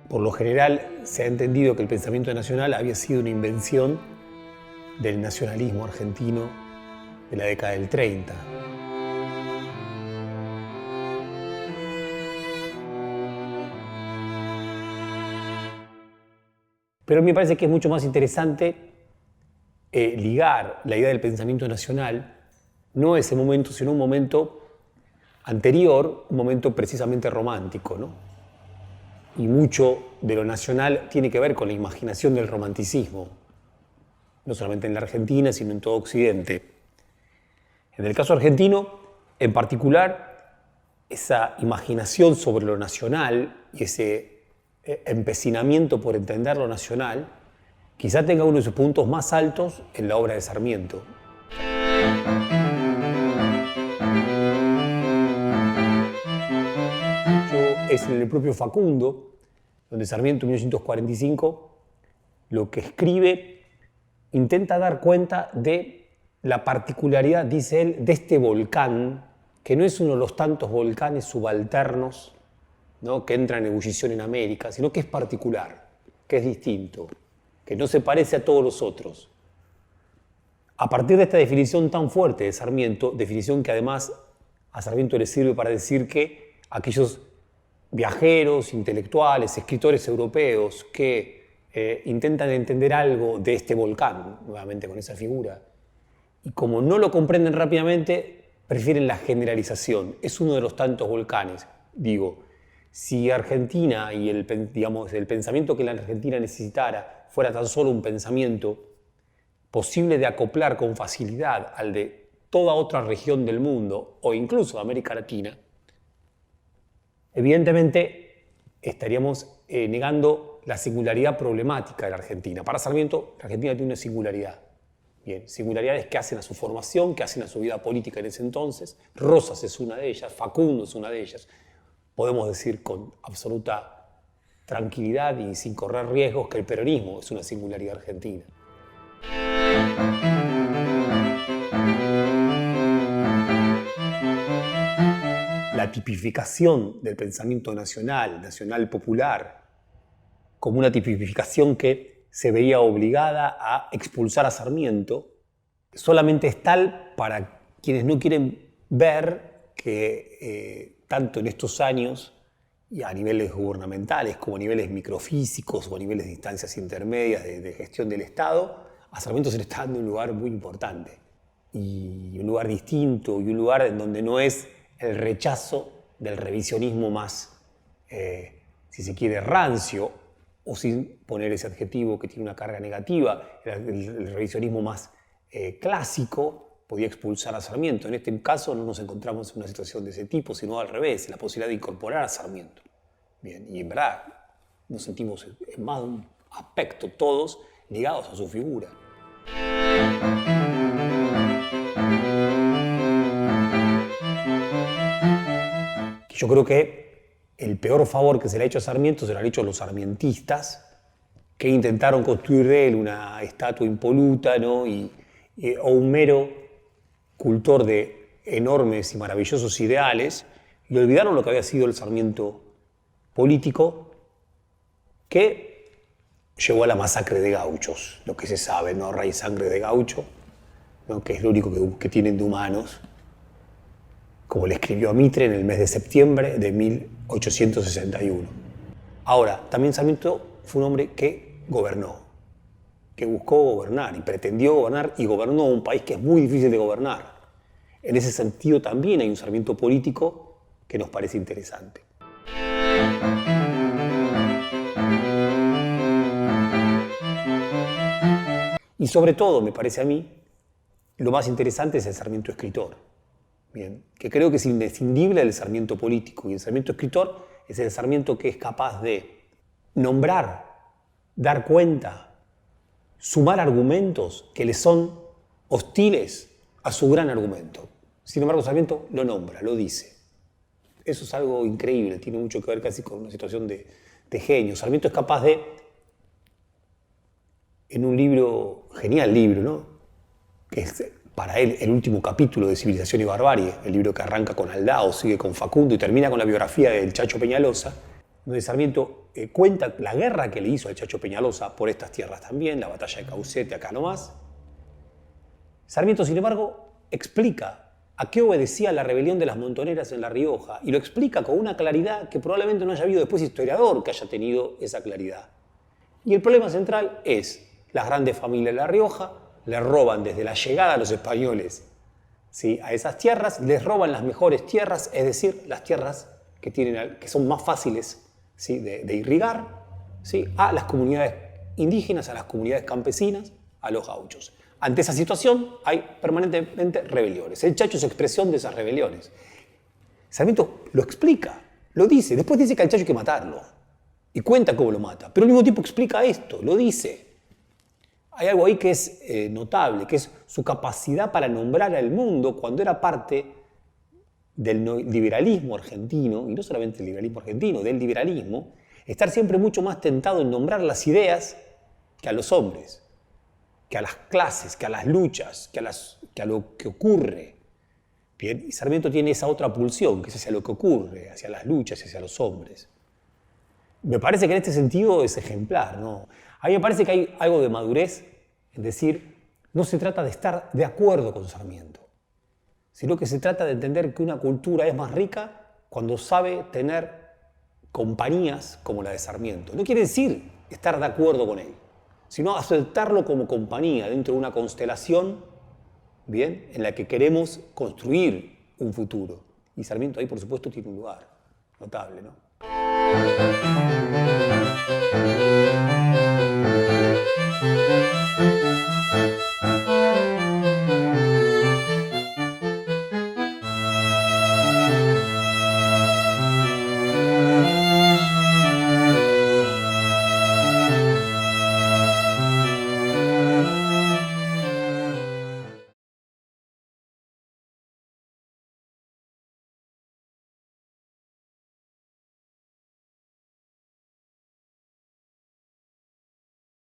Por lo general se ha entendido que el pensamiento nacional había sido una invención del nacionalismo argentino de la década del 30. Pero me parece que es mucho más interesante ligar la idea del pensamiento nacional, no ese momento, sino un momento anterior, un momento precisamente romántico, ¿no? Y mucho de lo nacional tiene que ver con la imaginación del romanticismo, no solamente en la Argentina, sino en todo Occidente. En el caso argentino, en particular, esa imaginación sobre lo nacional y ese empecinamiento por entender lo nacional, quizá tenga uno de sus puntos más altos en la obra de Sarmiento. Es en el propio Facundo, donde Sarmiento en 1845 lo que escribe intenta dar cuenta de la particularidad, dice él, de este volcán, que no es uno de los tantos volcanes subalternos, ¿no?, que entran en ebullición en América, sino que es particular, que es distinto, que no se parece a todos los otros. A partir de esta definición tan fuerte de Sarmiento, definición que además a Sarmiento le sirve para decir que aquellos viajeros, intelectuales, escritores europeos que intentan entender algo de este volcán, nuevamente con esa figura, y como no lo comprenden rápidamente, prefieren la generalización. Es uno de los tantos volcanes. Digo, si Argentina y el pensamiento que la Argentina necesitara fuera tan solo un pensamiento posible de acoplar con facilidad al de toda otra región del mundo, o incluso de América Latina, evidentemente estaríamos negando la singularidad problemática de la Argentina. Para Sarmiento, la Argentina tiene una singularidad. Bien, singularidades que hacen a su formación, que hacen a su vida política en ese entonces. Rosas es una de ellas, Facundo es una de ellas. Podemos decir con absoluta tranquilidad y sin correr riesgos que el peronismo es una singularidad argentina. La tipificación del pensamiento nacional, nacional popular, como una tipificación que se veía obligada a expulsar a Sarmiento, solamente es tal para quienes no quieren ver que tanto en estos años, y a niveles gubernamentales como a niveles microfísicos o a niveles de instancias intermedias de gestión del Estado, a Sarmiento se le está dando un lugar muy importante, y un lugar distinto, y un lugar en donde no es el rechazo del revisionismo más, si se quiere, rancio, o sin poner ese adjetivo que tiene una carga negativa, el revisionismo más clásico podía expulsar a Sarmiento. En este caso no nos encontramos en una situación de ese tipo, sino al revés, la posibilidad de incorporar a Sarmiento. Bien, y en verdad nos sentimos en más de un aspecto todos ligados a su figura. Yo creo que el peor favor que se le ha hecho a Sarmiento se lo han hecho los sarmientistas, que intentaron construir de él una estatua impoluta, ¿no? O un mero cultor de enormes y maravillosos ideales, y olvidaron lo que había sido el Sarmiento político, que llevó a la masacre de gauchos, lo que se sabe, ¿no? Raíz sangre de gaucho, ¿no?, que es lo único que tienen de humanos, como le escribió a Mitre en el mes de septiembre de 1861. Ahora, también Sarmiento fue un hombre que gobernó, que buscó gobernar y pretendió gobernar y gobernó un país que es muy difícil de gobernar. En ese sentido también hay un Sarmiento político que nos parece interesante. Y sobre todo, me parece a mí, lo más interesante es el Sarmiento escritor. Bien, que creo que es indescindible del Sarmiento político. Y el Sarmiento escritor es el Sarmiento que es capaz de nombrar, dar cuenta, sumar argumentos que le son hostiles a su gran argumento. Sin embargo, Sarmiento lo nombra, lo dice. Eso es algo increíble, tiene mucho que ver casi con una situación de genio. Sarmiento es capaz de, en un libro, genial libro, ¿no?, que es para él el último capítulo de Civilización y Barbarie, el libro que arranca con Aldao, sigue con Facundo y termina con la biografía del Chacho Peñalosa, donde Sarmiento cuenta la guerra que le hizo al Chacho Peñalosa por estas tierras también, la batalla de Caucete, acá nomás. Sarmiento, sin embargo, explica a qué obedecía la rebelión de las montoneras en La Rioja, y lo explica con una claridad que probablemente no haya habido después historiador que haya tenido esa claridad. Y el problema central es, las grandes familias de La Rioja le roban desde la llegada de los españoles, ¿sí?, a esas tierras, les roban las mejores tierras, es decir, las tierras que son más fáciles, ¿sí?, de irrigar, ¿sí?, a las comunidades indígenas, a las comunidades campesinas, a los gauchos. Ante esa situación hay permanentemente rebeliones. El Chacho es expresión de esas rebeliones. Sarmiento lo explica, lo dice, después dice que al Chacho hay que matarlo y cuenta cómo lo mata, pero al mismo tiempo explica esto, lo dice. Hay algo ahí que es notable, que es su capacidad para nombrar al mundo cuando era parte del liberalismo argentino, y no solamente del liberalismo argentino, del liberalismo, estar siempre mucho más tentado en nombrar las ideas que a los hombres, que a las clases, que a las luchas, que a lo que ocurre. Bien, y Sarmiento tiene esa otra pulsión, que es hacia lo que ocurre, hacia las luchas y hacia los hombres. Me parece que en este sentido es ejemplar, ¿no? A mí me parece que hay algo de madurez, es decir, no se trata de estar de acuerdo con Sarmiento, sino que se trata de entender que una cultura es más rica cuando sabe tener compañías como la de Sarmiento. No quiere decir estar de acuerdo con él, sino aceptarlo como compañía dentro de una constelación, ¿bien?, en la que queremos construir un futuro. Y Sarmiento ahí, por supuesto, tiene un lugar notable, ¿no?